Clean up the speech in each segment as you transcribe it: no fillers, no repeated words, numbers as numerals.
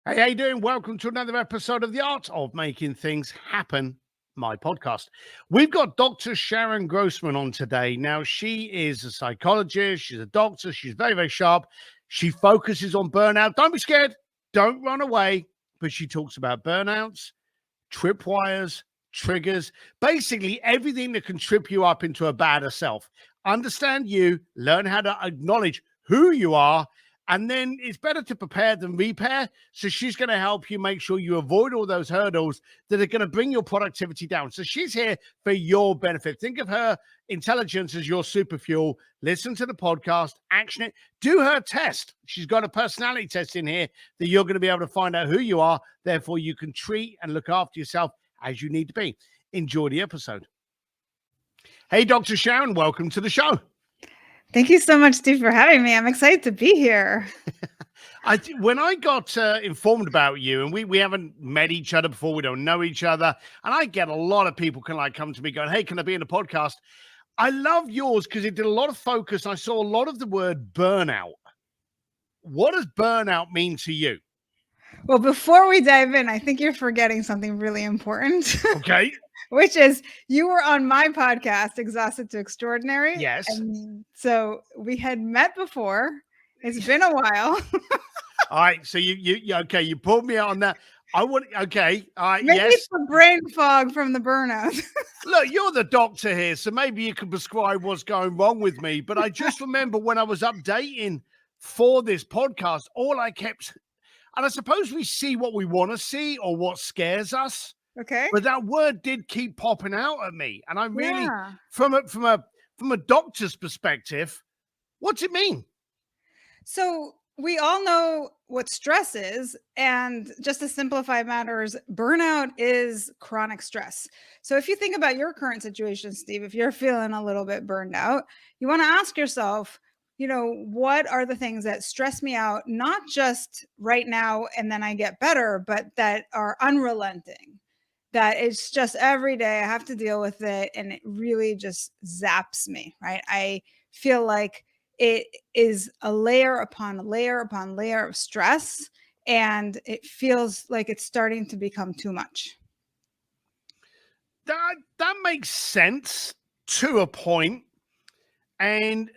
Hey, how you doing? Welcome to another episode of The Art of Making Things Happen, my podcast. We've got Dr. Sharon Grossman on today. Now, she is a psychologist. She's a doctor. She's very, very sharp. She focuses on burnout. Don't be scared. Don't run away. But she talks about burnouts, tripwires, triggers, basically everything that can trip you up into a badder self. Understand you, learn how to acknowledge who you are, and then it's better to prepare than repair. So she's going to help you make sure you avoid all those hurdles that are going to bring your productivity down. So she's here for your benefit. Think of her intelligence as your super fuel. Listen to the podcast, action it, do her test. She's got a personality test in here that you're going to be able to find out who you are. Therefore, you can treat and look after yourself as you need to be. Enjoy the episode. Hey, Dr. Sharon, welcome to the show. Thank you so much, Steve, for having me. I'm excited to be here. When I got informed about you, and we haven't met each other before, we don't know each other, and I get a lot of people come to me going, hey, can I be in a podcast? I love yours because it did a lot of focus. I saw a lot of the word burnout. What does burnout mean to you? Well, before we dive in, I think you're forgetting something really important. Okay. Which is you were on my podcast, Exhausted to Extraordinary. Yes. And so we had met before. It's been a while. All right. So you pulled me out on that. Okay. All right. Maybe yes. It's the brain fog from the burnout. Look, you're the doctor here, so maybe you can prescribe what's going wrong with me. But I just remember when I was updating for this podcast, all I kept, and I suppose we see what we want to see or what scares us. Okay. But that word did keep popping out at me. And I really, from a doctor's perspective, what's it mean? So we all know what stress is. And just to simplify matters, burnout is chronic stress. So if you think about your current situation, Steve, if you're feeling a little bit burned out, you want to ask yourself, what are the things that stress me out, not just right now and then I get better, but that are unrelenting. That it's just every day I have to deal with it and it really just zaps me, right? I feel like it is a layer upon layer upon layer of stress and it feels like it's starting to become too much. That makes sense to a point. And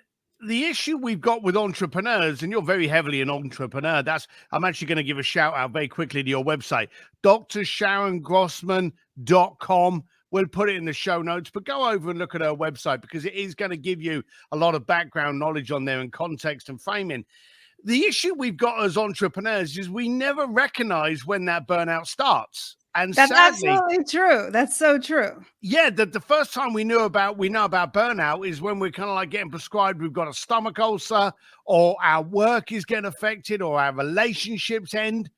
the issue we've got with entrepreneurs, and you're very heavily an entrepreneur, I'm actually going to give a shout out very quickly to your website, drsharongrossman.com. We'll put it in the show notes, but go over and look at her website because it is going to give you a lot of background knowledge on there and context and framing. The issue we've got as entrepreneurs is we never recognize when that burnout starts. And that's sadly, absolutely true. That's so true. Yeah, the first time we know about burnout is when we're kind of like getting prescribed, we've got a stomach ulcer, or our work is getting affected, or our relationships end.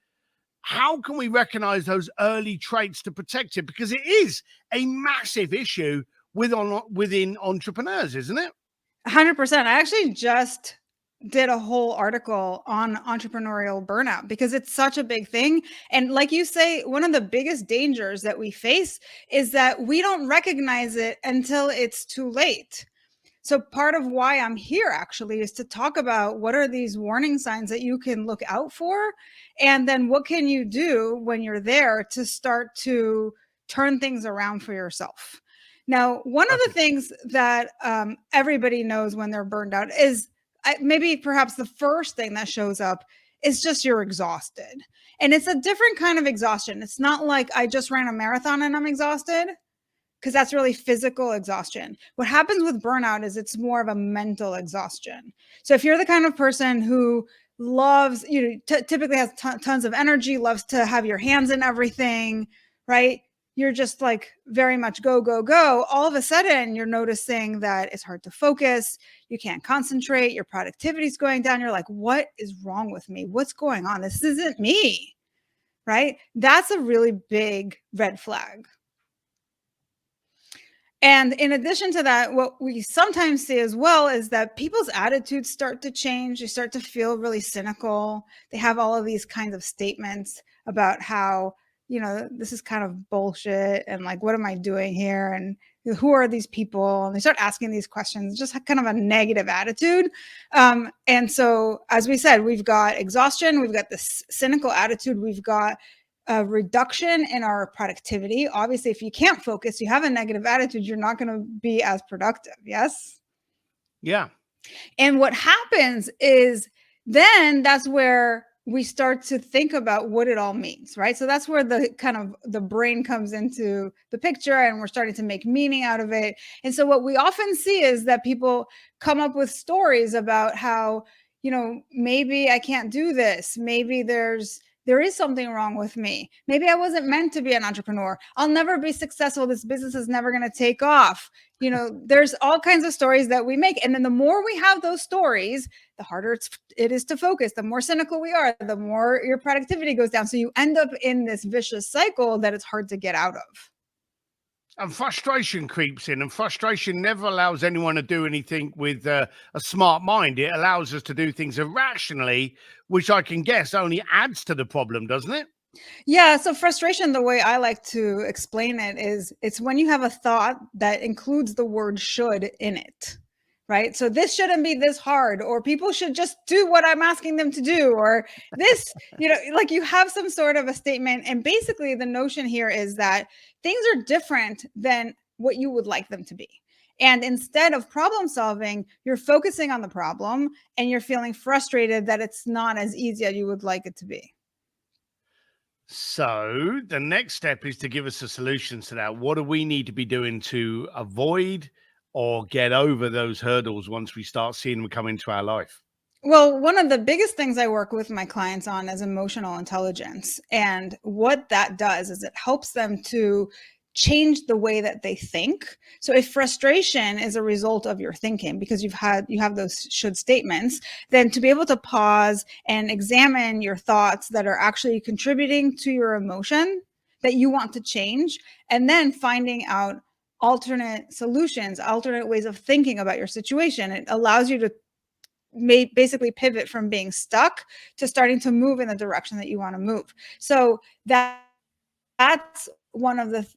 How can we recognize those early traits to protect it? Because it is a massive issue within entrepreneurs, isn't it? 100%. I actually just did a whole article on entrepreneurial burnout because it's such a big thing. And like you say, one of the biggest dangers that we face is that we don't recognize it until it's too late. So part of why I'm here actually is to talk about what are these warning signs that you can look out for, and then what can you do when you're there to start to turn things around for yourself. Now, one of the things that everybody knows when they're burned out is maybe perhaps the first thing that shows up is just you're exhausted. And it's a different kind of exhaustion. It's not like I just ran a marathon and I'm exhausted, because that's really physical exhaustion. What happens with burnout is it's more of a mental exhaustion. So if you're the kind of person who loves, typically has tons of energy, loves to have your hands in everything, right? You're just like very much go, go, go. All of a sudden, you're noticing that it's hard to focus. You can't concentrate. Your productivity is going down. You're like, what is wrong with me? What's going on? This isn't me, right? That's a really big red flag. And in addition to that, what we sometimes see as well is that people's attitudes start to change. They start to feel really cynical. They have all of these kinds of statements about how this is kind of bullshit. And like, what am I doing here? And who are these people? And they start asking these questions, just kind of a negative attitude. And so, as we said, we've got exhaustion, we've got this cynical attitude, we've got a reduction in our productivity. Obviously, if you can't focus, you have a negative attitude, you're not going to be as productive. Yes? Yeah. And what happens is then that's where we start to think about what it all means, right? So that's where the kind of the brain comes into the picture, and we're starting to make meaning out of it. And so what we often see is that people come up with stories about how, maybe I can't do this. Maybe there is something wrong with me. Maybe I wasn't meant to be an entrepreneur. I'll never be successful. This business is never going to take off. There's all kinds of stories that we make. And then the more we have those stories, the harder it is to focus. The more cynical we are, the more your productivity goes down. So you end up in this vicious cycle that it's hard to get out of. And frustration creeps in, and frustration never allows anyone to do anything with a smart mind. It allows us to do things irrationally, which I can guess only adds to the problem, doesn't it? Yeah. So frustration, the way I like to explain it is it's when you have a thought that includes the word should in it, right? So this shouldn't be this hard, or people should just do what I'm asking them to do, or this, like you have some sort of a statement. And basically the notion here is that things are different than what you would like them to be. And instead of problem solving, you're focusing on the problem and you're feeling frustrated that it's not as easy as you would like it to be. So the next step is to give us a solution to that. What do we need to be doing to avoid or get over those hurdles once we start seeing them come into our life? Well, one of the biggest things I work with my clients on is emotional intelligence. And what that does is it helps them to change the way that they think. So if frustration is a result of your thinking because you have those should statements, then to be able to pause and examine your thoughts that are actually contributing to your emotion that you want to change, and then finding out alternate solutions, alternate ways of thinking about your situation. It allows you to basically pivot from being stuck to starting to move in the direction that you want to move. So that's one of the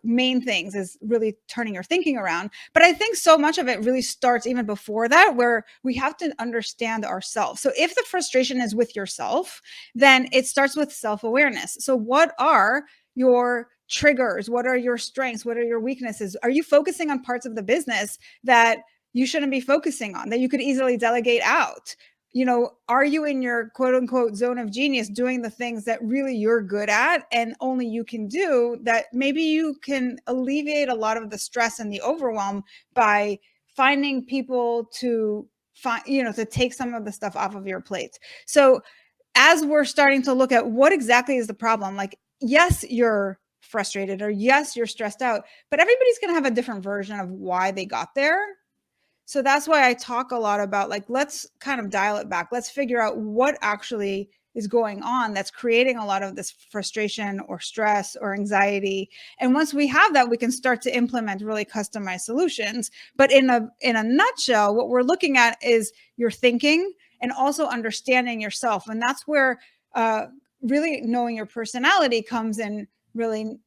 main things, is really turning your thinking around. But I think so much of it really starts even before that, where we have to understand ourselves. So if the frustration is with yourself, then it starts with self-awareness. So what are your triggers? What are your strengths? What are your weaknesses? Are you focusing on parts of the business that you shouldn't be focusing on, that you could easily delegate out? Are you in your quote unquote zone of genius doing the things that really you're good at and only you can do, that maybe you can alleviate a lot of the stress and the overwhelm by finding people to to take some of the stuff off of your plate? So as we're starting to look at what exactly is the problem, like, yes, you're frustrated, or yes, you're stressed out, but everybody's going to have a different version of why they got there. So that's why I talk a lot about, let's kind of dial it back. Let's figure out what actually is going on that's creating a lot of this frustration or stress or anxiety. And once we have that, we can start to implement really customized solutions. But in a nutshell, what we're looking at is your thinking and also understanding yourself. And that's where really knowing your personality comes in really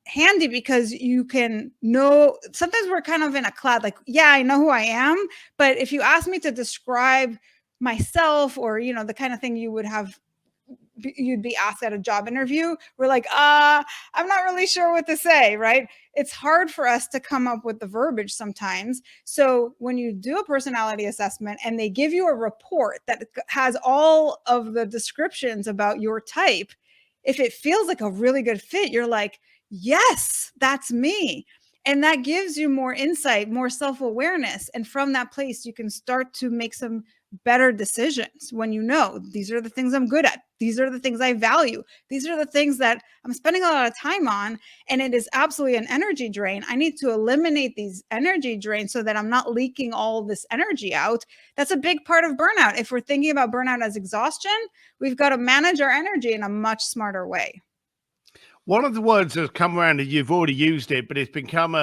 handy, because you can know, sometimes we're kind of in a cloud, yeah, I know who I am, but if you ask me to describe myself, or the kind of thing you'd be asked at a job interview, we're like, I'm not really sure what to say, right? It's hard for us to come up with the verbiage sometimes. So when you do a personality assessment and they give you a report that has all of the descriptions about your type, if it feels like a really good fit, you're like, yes, that's me. And that gives you more insight, more self-awareness. And from that place, you can start to make some better decisions when these are the things I'm good at. These are the things I value. These are the things that I'm spending a lot of time on. And it is absolutely an energy drain. I need to eliminate these energy drains so that I'm not leaking all this energy out. That's a big part of burnout. If we're thinking about burnout as exhaustion, we've got to manage our energy in a much smarter way. One of the words that's come around, and you've already used it, but it's become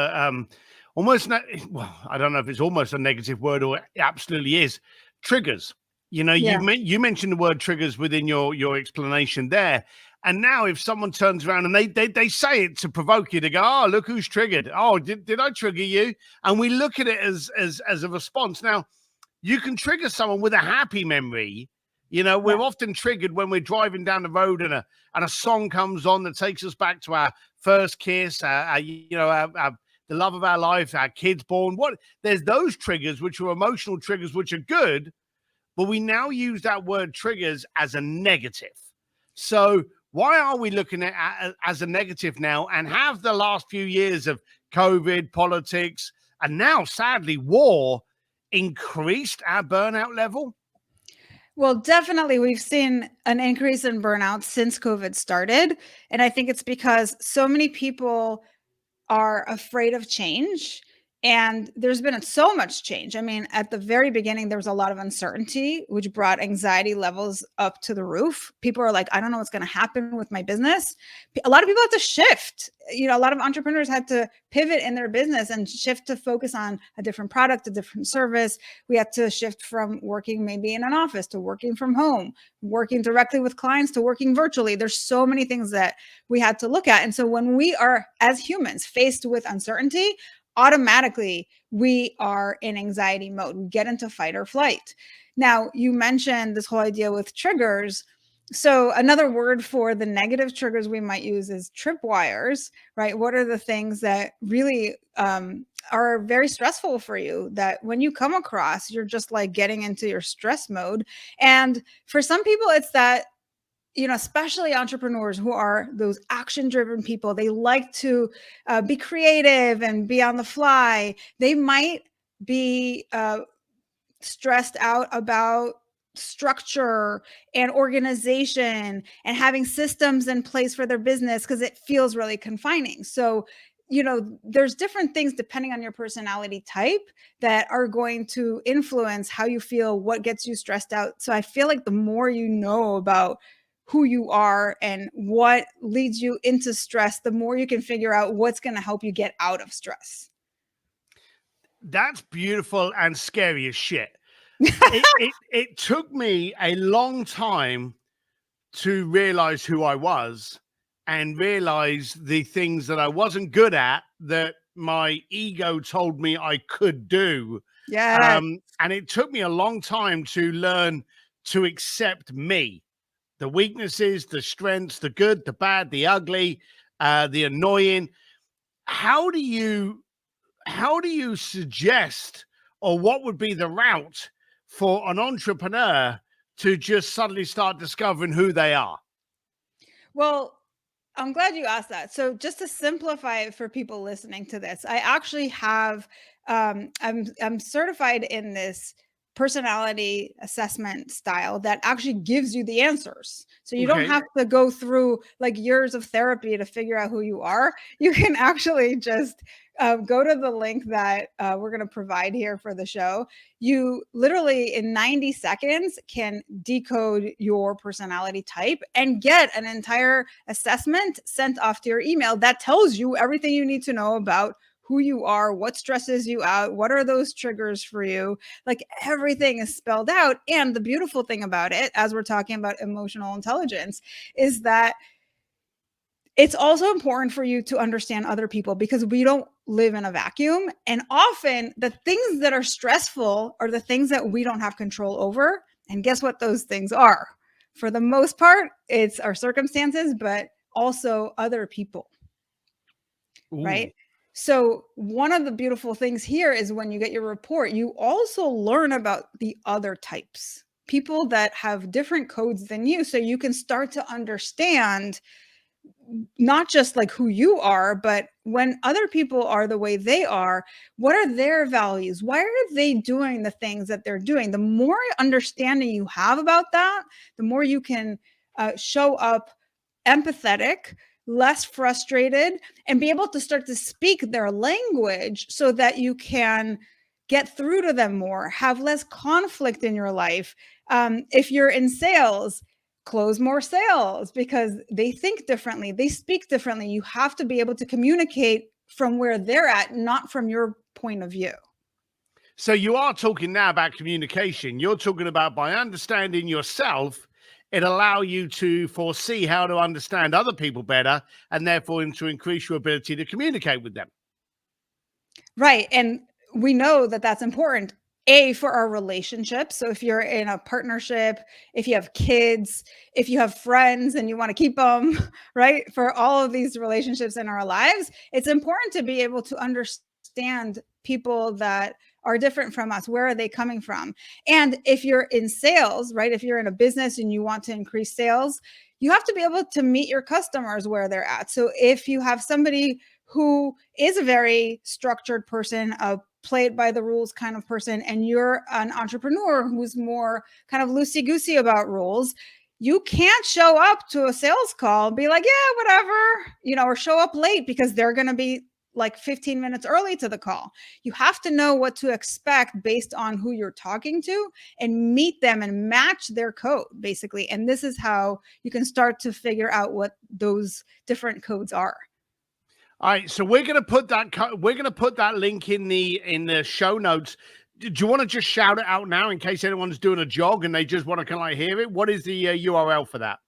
almost, I don't know if it's almost a negative word or it absolutely is, triggers. Yeah. You mentioned the word triggers within your explanation there. And now if someone turns around and they say it to provoke you, to go, oh, look who's triggered. Oh, did I trigger you? And we look at it as a response. Now, you can trigger someone with a happy memory. You know, we're often triggered when we're driving down the road and a song comes on that takes us back to our first kiss, the love of our life, our kids born. There's those triggers, which are emotional triggers, which are good, but we now use that word triggers as a negative. So why are we looking at it as a negative now? And have the last few years of COVID, politics, and now sadly war increased our burnout level? Well, definitely we've seen an increase in burnout since COVID started. And I think it's because so many people are afraid of change. And there's been so much change. I mean, at the very beginning, there was a lot of uncertainty, which brought anxiety levels up to the roof. People are like, I don't know what's going to happen with my business. A lot of people had to shift. You know, a lot of entrepreneurs had to pivot in their business and shift to focus on a different product, a different service. We had to shift from working maybe in an office to working from home, working directly with clients to working virtually. There's so many things that we had to look at. And so when we are, as humans, faced with uncertainty, automatically we are in anxiety mode. We get into fight or flight. Now, you mentioned this whole idea with triggers. So another word for the negative triggers we might use is tripwires, right? What are the things that really are very stressful for you that when you come across, you're just like getting into your stress mode? And for some people, it's that, you know, especially entrepreneurs who are those action-driven people, they like to be creative and be on the fly. They might be stressed out about structure and organization and having systems in place for their business because it feels really confining. So, you know, there's different things depending on your personality type that are going to influence how you feel, what gets you stressed out. So I feel like the more you know about who you are and what leads you into stress, the more you can figure out what's going to help you get out of stress. That's beautiful and scary as shit. It took me a long time to realize who I was and realize the things that I wasn't good at that my ego told me I could do. Yeah. And it took me a long time to learn to accept me, the weaknesses, the strengths, the good, the bad, the ugly, the annoying. How do you suggest, or what would be the route for an entrepreneur to just suddenly start discovering who they are? Well, I'm glad you asked that. So just to simplify it for people listening to this, I actually have I'm certified in this personality assessment style that actually gives you the answers. So you don't Okay. have to go through like years of therapy to figure out who you are. You can actually just go to the link that we're going to provide here for the show. You literally in 90 seconds can decode your personality type and get an entire assessment sent off to your email that tells you everything you need to know about who you are, what stresses you out, what are those triggers for you. Like everything is spelled out. And the beautiful thing about it, as we're talking about emotional intelligence, is that it's also important for you to understand other people because we don't live in a vacuum. And often the things that are stressful are the things that we don't have control over. And guess what those things are? For the most part, it's our circumstances, but also other people, Ooh. right? So one of the beautiful things here is when you get your report, you also learn about the other types, people that have different codes than you. So you can start to understand not just like who you are, but when other people are the way they are, what are their values? Why are they doing the things that they're doing? The more understanding you have about that, the more you can show up empathetic, less frustrated, and be able to start to speak their language so that you can get through to them more, have less conflict in your life. If you're in sales, close more sales because they think differently, they speak differently. You have to be able to communicate from where they're at, not from your point of view. So you are talking now about communication. You're talking about by understanding yourself, it allow you to foresee how to understand other people better, and therefore to increase your ability to communicate with them. Right. And we know that that's important. A, for our relationships. So if you're in a partnership, if you have kids, if you have friends and you want to keep them, right? For all of these relationships in our lives, it's important to be able to understand people that are different from us. Where are they coming from? And if you're in sales, right? If you're in a business and you want to increase sales, you have to be able to meet your customers where they're at. So if you have somebody who is a very structured person, a play it by the rules kind of person, and you're an entrepreneur who's more kind of loosey-goosey about rules, you can't show up to a sales call and be like, yeah, whatever, or show up late because they're going to be like 15 minutes early to the call. You have to know what to expect based on who you're talking to and meet them and match their code, basically. And this is how you can start to figure out what those different codes are. All right, so we're gonna put that link in the show notes. Do you want to just shout it out now in case anyone's doing a jog and they just want to kind of hear it? What is the URL for that?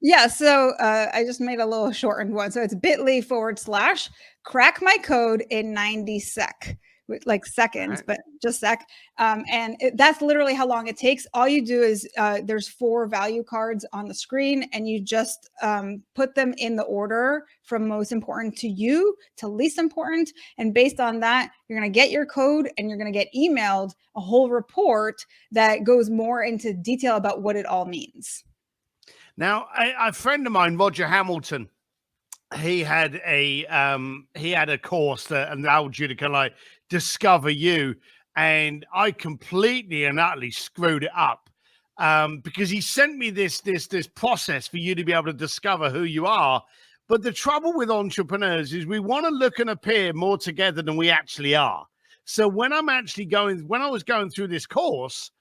Yeah, so I just made a little shortened one. So it's bit.ly/crack my code in 90 sec, like seconds, Right. but just sec. And that's literally how long it takes. All you do is there's 4 value cards on the screen, and you just put them in the order from most important to you to least important. And based on that, you're going to get your code and you're going to get emailed a whole report that goes more into detail about what it all means. Now, a friend of mine, Roger Hamilton, he had a course that allowed you to kind of like discover you, and I completely and utterly screwed it up because he sent me this process for you to be able to discover who you are. But the trouble with entrepreneurs is we want to look and appear more together than we actually are. So when I was going through this course,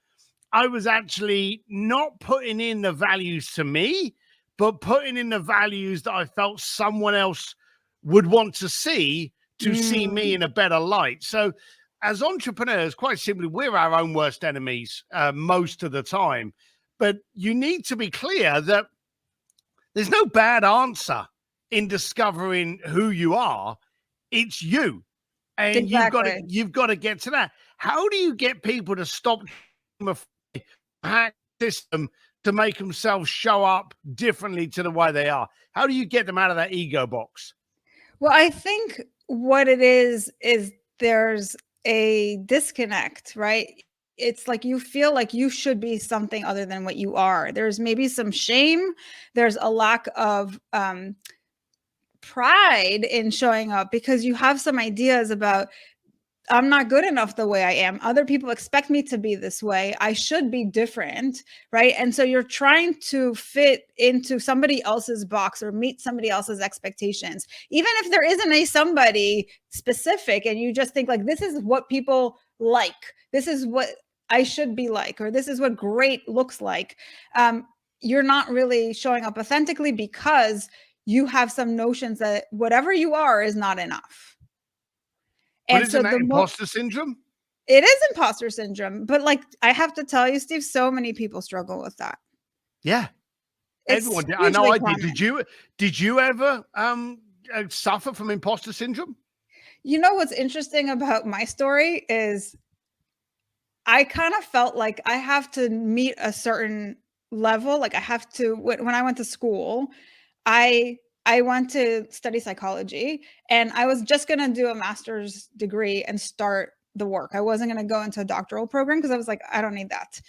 I was actually not putting in the values to me, but putting in the values that I felt someone else would want to see me in a better light. So as entrepreneurs, quite simply, we're our own worst enemies most of the time. But you need to be clear that there's no bad answer in discovering who you are. It's you. And Exactly. you've got to get to that. How do you get people to stop hack system to make themselves show up differently to the way they are? How do you get them out of that ego box? Well, I think what it is there's a disconnect, right? It's like you feel like you should be something other than what you are. There's maybe some shame. There's a lack of pride in showing up because you have some ideas about I'm not good enough the way I am. Other people expect me to be this way. I should be different, right? And so you're trying to fit into somebody else's box or meet somebody else's expectations. Even if there isn't a somebody specific and you just think like this is what people like. This is what I should be like, or this is what great looks like. You're not really showing up authentically because you have some notions that whatever you are is not enough. But And so isn't that imposter syndrome? it is imposter syndrome, but like I have to tell you, Steve, so many people struggle with that. Yeah, It's everyone did. I know hugely I did. common. Did you ever suffer from imposter syndrome? You know what's interesting about my story is I kind of felt like I have to meet a certain level. Like I have to when I went to school, I I went to study psychology and I was just going to do a master's degree and start the work. I wasn't going to go into a doctoral program because I was like, I don't need that.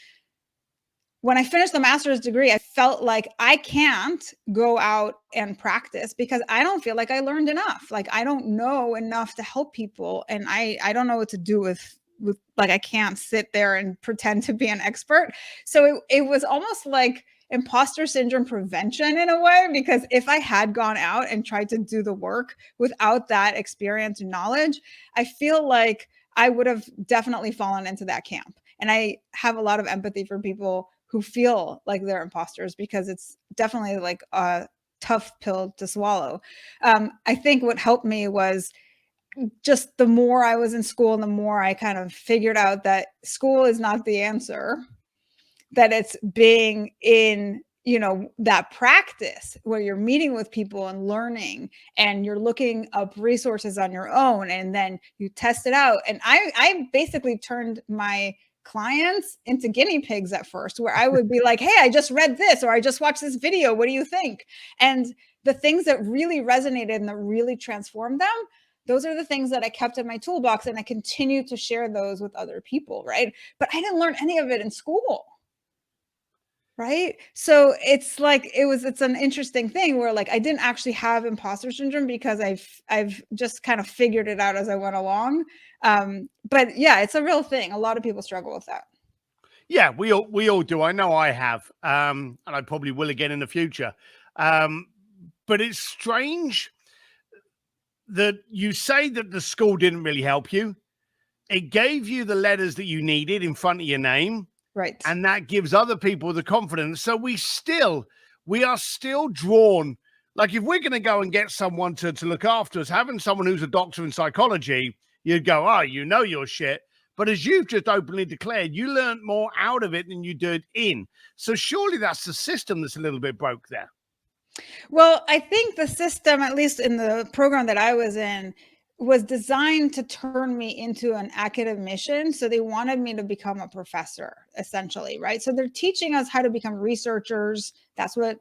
When I finished the master's degree, I felt like I can't go out and practice because I don't feel like I learned enough. Like I don't know enough to help people, and I don't know what to do with like I can't sit there and pretend to be an expert. So it was almost like imposter syndrome prevention in a way, because if I had gone out and tried to do the work without that experience and knowledge, I feel like I would have definitely fallen into that camp. And I have a lot of empathy for people who feel like they're imposters because it's definitely like a tough pill to swallow. I think what helped me was just the more I was in school and the more I kind of figured out that school is not the answer, that it's being in that practice where you're meeting with people and learning, and you're looking up resources on your own, and then you test it out. And I basically turned my clients into guinea pigs at first, where I would be like, hey, I just read this, or I just watched this video. What do you think? And the things that really resonated and that really transformed them, those are the things that I kept in my toolbox, and I continue to share those with other people, right? But I didn't learn any of it in school. Right. So it's like, it's an interesting thing where like I didn't actually have imposter syndrome because I've just kind of figured it out as I went along. But yeah, it's a real thing. A lot of people struggle with that. Yeah, we all do. I know I have, and I probably will again in the future. But it's strange that you say that the school didn't really help you. It gave you the letters that you needed in front of your name. Right. And that gives other people the confidence. So we are still drawn. Like if we're going to go and get someone to look after us, having someone who's a doctor in psychology, you'd go, oh, you know your shit. But as you've just openly declared, you learned more out of it than you did in. So surely that's the system that's a little bit broke there. Well, I think the system, at least in the program that I was in, was designed to turn me into an academician. So they wanted me to become a professor, essentially, right? So they're teaching us how to become researchers. That's what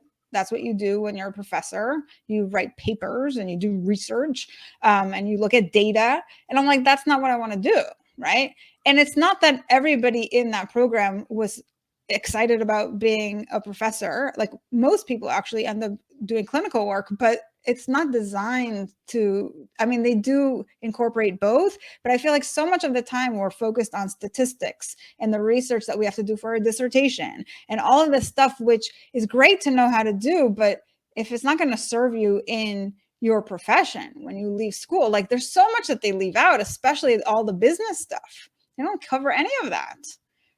you do when you're a professor. You write papers and you do research, and you look at data. And I'm like, that's not what I want to do, right? And it's not that everybody in that program was excited about being a professor. Like most people actually end up doing clinical work, but it's not designed to, I mean, they do incorporate both, but I feel like so much of the time we're focused on statistics and the research that we have to do for our dissertation and all of this stuff, which is great to know how to do. But if it's not going to serve you in your profession when you leave school, like there's so much that they leave out, especially all the business stuff. They don't cover any of that.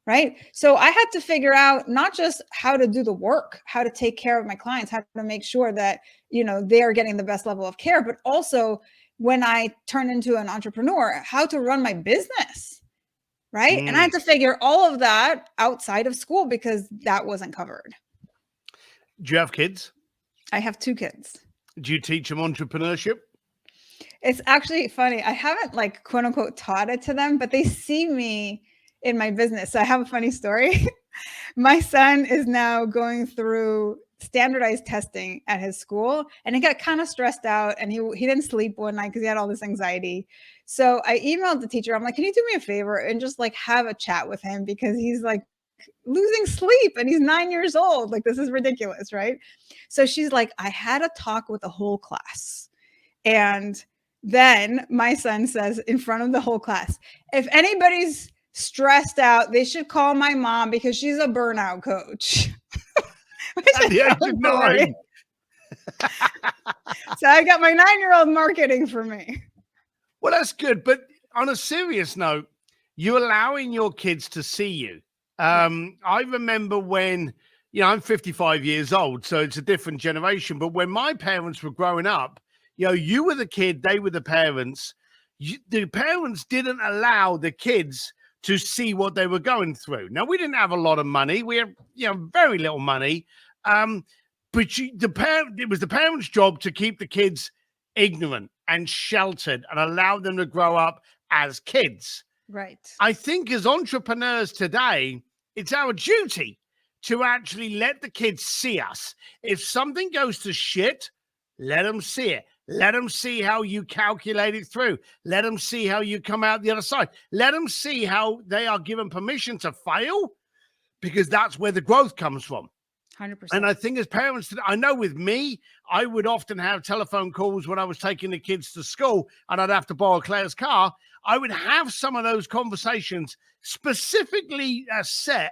Right. So I had to figure out not just how to do the work, how to take care of my clients, how to make sure that, they are getting the best level of care, but also when I turn into an entrepreneur, how to run my business. Right. And I had to figure all of that outside of school because that wasn't covered. Do you have kids? I have 2 kids. Do you teach them entrepreneurship? It's actually funny. I haven't like quote unquote taught it to them, but they see me in my business. So I have a funny story. My son is now going through standardized testing at his school, and he got kind of stressed out, and he didn't sleep one night because he had all this anxiety. So I emailed the teacher. I'm like, can you do me a favor and just like have a chat with him, because he's like losing sleep and he's 9 years old. Like, this is ridiculous, right? So she's like, I had a talk with the whole class. And then my son says in front of the whole class, if anybody's stressed out, they should call my mom because she's a burnout coach. At the age of 9. So I got my 9-year-old marketing for me. Well, that's good. But on a serious note, you're allowing your kids to see you. I remember when, I'm 55 years old, so it's a different generation. But when my parents were growing up, you were the kid, they were the parents. The parents didn't allow the kids to see what they were going through. Now, we didn't have a lot of money. We had, very little money. But it was the parents' job to keep the kids ignorant and sheltered and allow them to grow up as kids. Right. I think as entrepreneurs today, it's our duty to actually let the kids see us. If something goes to shit, let them see it. Let them see how you calculate it through. Let them see how you come out the other side. Let them see how they are given permission to fail, because that's where the growth comes from. 100%. And I think as parents, I know with me, I would often have telephone calls when I was taking the kids to school and I'd have to borrow Claire's car. I would have some of those conversations specifically set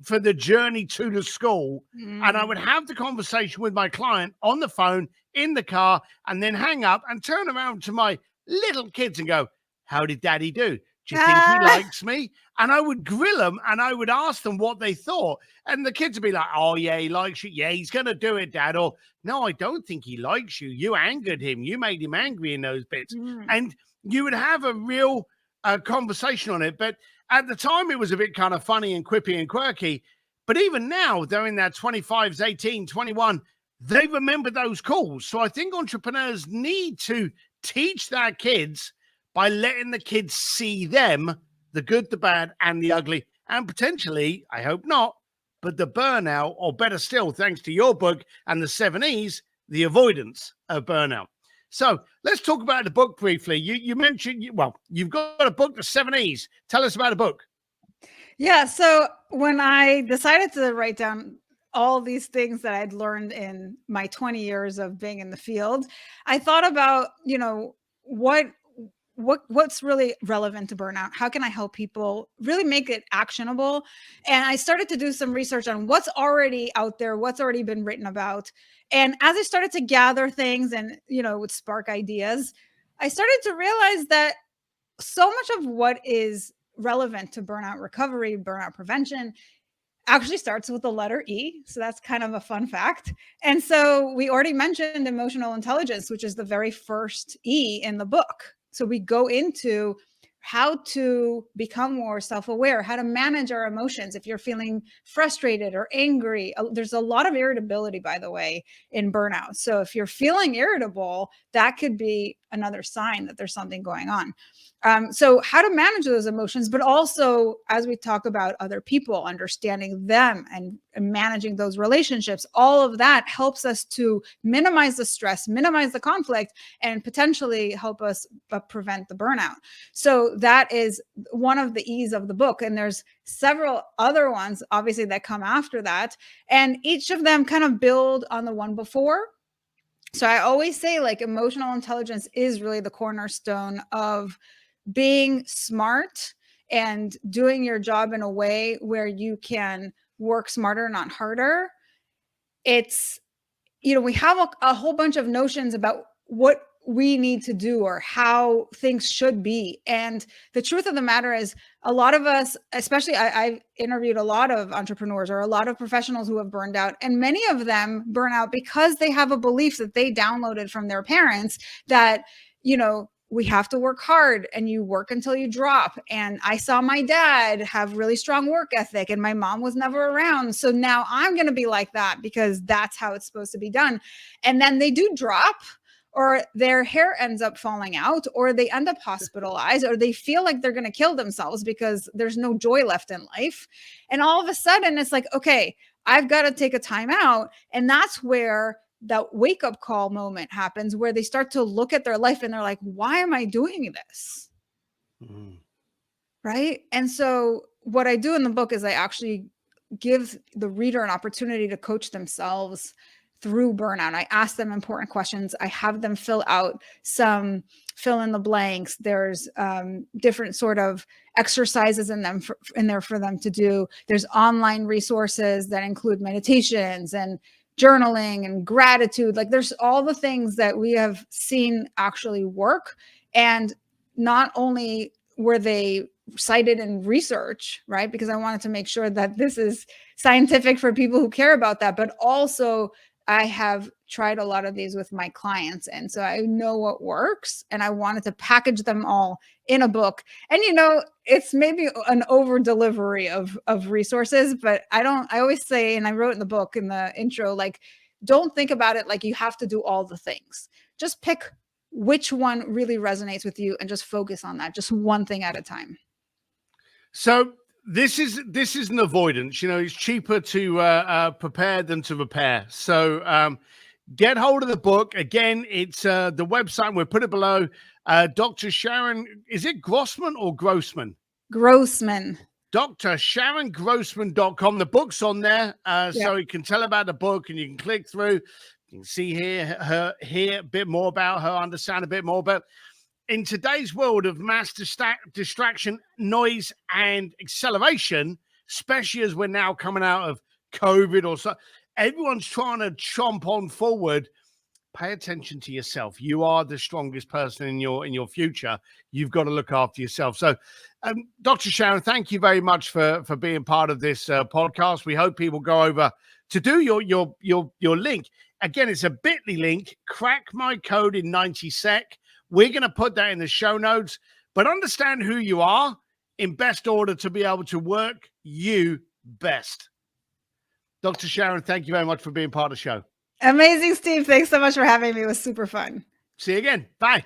for the journey to the school. And I would have the conversation with my client on the phone, in the car, and then hang up and turn around to my little kids and go, how did daddy do? Do you think he likes me? And I would grill them and I would ask them what they thought. And the kids would be like, oh, yeah, he likes you. Yeah, he's going to do it, Dad. Or, no, I don't think he likes you. You angered him. You made him angry in those bits. And you would have a real conversation on it. But at the time, it was a bit kind of funny and quippy and quirky. But even now, they're in their 25s, 18, 21. They remember those calls. So I think entrepreneurs need to teach their kids by letting the kids see them, the good, the bad, and the ugly, and potentially, I hope not, but the burnout, or better still, thanks to your book and the 7Es, the avoidance of burnout. So let's talk about the book briefly. You mentioned, well, you've got a book, the 7Es. Tell us about the book. Yeah. So when I decided to write down all these things that I'd learned in my 20 years of being in the field, I thought about, what's really relevant to burnout? How can I help people really make it actionable? And I started to do some research on what's already out there, what's already been written about. And as I started to gather things and, would spark ideas, I started to realize that so much of what is relevant to burnout recovery, burnout prevention, actually starts with the letter E. So that's kind of a fun fact. And so we already mentioned emotional intelligence, which is the very first E in the book. So we go into how to become more self-aware, how to manage our emotions. If you're feeling frustrated or angry, there's a lot of irritability, by the way, in burnout. So if you're feeling irritable, that could be another sign that there's something going on. So how to manage those emotions, but also as we talk about other people, understanding them and managing those relationships, all of that helps us to minimize the stress, minimize the conflict, and potentially help us prevent the burnout. So that is one of the E's of the book. And there's several other ones, obviously, that come after that. And each of them kind of build on the one before. So I always say, like, emotional intelligence is really the cornerstone of being smart and doing your job in a way where you can work smarter, not harder. It's, we have a whole bunch of notions about what we need to do or how things should be. And the truth of the matter is, a lot of us, especially I've interviewed a lot of entrepreneurs or a lot of professionals who have burned out, and many of them burn out because they have a belief that they downloaded from their parents that, we have to work hard and you work until you drop. And I saw my dad have really strong work ethic and my mom was never around. So now I'm going to be like that because that's how it's supposed to be done. And then they do drop, or their hair ends up falling out, or they end up hospitalized, or they feel like they're going to kill themselves because there's no joy left in life. And all of a sudden it's like, okay, I've got to take a time out. And that's where that wake up call moment happens, where they start to look at their life and they're like, why am I doing this? Mm-hmm. Right. And so what I do in the book is I actually give the reader an opportunity to coach themselves through burnout. I ask them important questions. I have them fill out some fill in the blanks. There's different sort of exercises in there for them to do. There's online resources that include meditations and journaling and gratitude. Like, there's all the things that we have seen actually work. And not only were they cited in research, right? Because I wanted to make sure that this is scientific for people who care about that, but also I have tried a lot of these with my clients. And so I know what works, and I wanted to package them all in a book. And, it's maybe an over delivery of resources, but I always say, and I wrote in the book in the intro, like, don't think about it like you have to do all the things. Just pick which one really resonates with you and just focus on that, just one thing at a time. So this is an avoidance. It's cheaper to prepare than to repair. So get hold of the book. Again, it's the website. We'll put it below. Dr. Sharon, is it Grossman or Grossman? Grossman. DrSharonGrossman.com. The book's on there, so you can tell about the book and you can click through. You can see hear a bit more about her, understand a bit more. But in today's world of mass distraction, noise, and acceleration, especially as we're now coming out of COVID or so, everyone's trying to chomp on forward. Pay attention to yourself. You are the strongest person in your future. You've got to look after yourself. So, Dr. Sharon, thank you very much for being part of this podcast. We hope people go over to do your link. Again, it's a bit.ly link. Crack my code in 90 sec. We're going to put that in the show notes. But understand who you are in best order to be able to work you best. Dr. Sharon, thank you very much for being part of the show. Amazing, Steve. Thanks so much for having me. It was super fun. See you again. Bye.